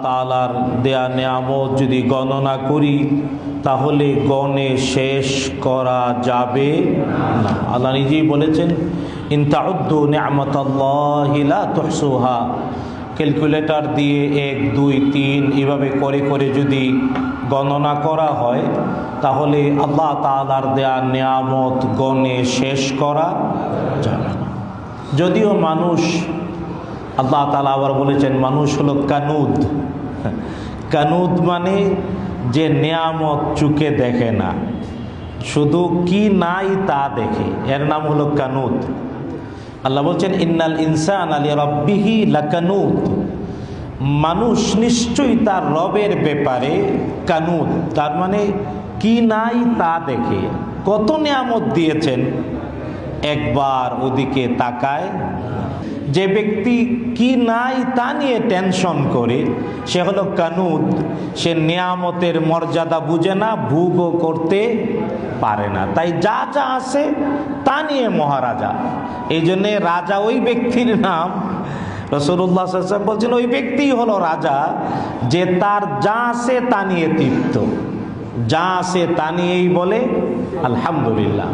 তাআলার দেয়া নিয়ামত যদি গণনা করি তাহলে গণে শেষ করা যাবে না। আল্লাহ নিজেই বলেছেন, ইন তাউদ্দু নি'মাতাল্লাহি লা তুহসুহা। ক্যালকুলেটর দিয়ে 1 2 3 এভাবে করে করে যদি গণনা করা হয় তাহলে আল্লাহ তাআলার দেয়া নিয়ামত গণে শেষ করা যাবে না। যদিও মানুষ, আল্লাহ তাআলা আবার বলেছেন মানুষ হলো কানুদ। কানুদ মানে যে নিয়ামত চোখে দেখে না, শুধু কি নাই তা দেখে, এর নাম হলো কানুদ। আল্লাহ বলছেন ইন্নাল ইনসানা লিরাব্বিহি লাকানুদ। মানুষ নিশ্চয়ই তার রবের ব্যাপারে কানুদ, তার মানে কি নাই তা দেখে। কত নিয়ামত দিয়েছেন একবার ওদিকে তাকায়। যে ব্যক্তি কি নাই তা নিয়ে টেনশন করে সে হলো কানুদ। সে নিয়ামতের মর্যাদা বুঝে না, ভোগও করতে পারে না। তাই যা যা আছে তা নিয়ে মহারাজা। এই জন্যে রাজা ওই ব্যক্তির নাম, রাসূলুল্লাহ সাল্লাল্লাহু আলাইহি ওয়াসাল্লাম বলছেন ওই ব্যক্তিই হলো রাজা যে তার যা আছে তা নিয়ে তৃপ্ত, যা আছে তা নিয়েই বলে আলহামদুলিল্লাহ।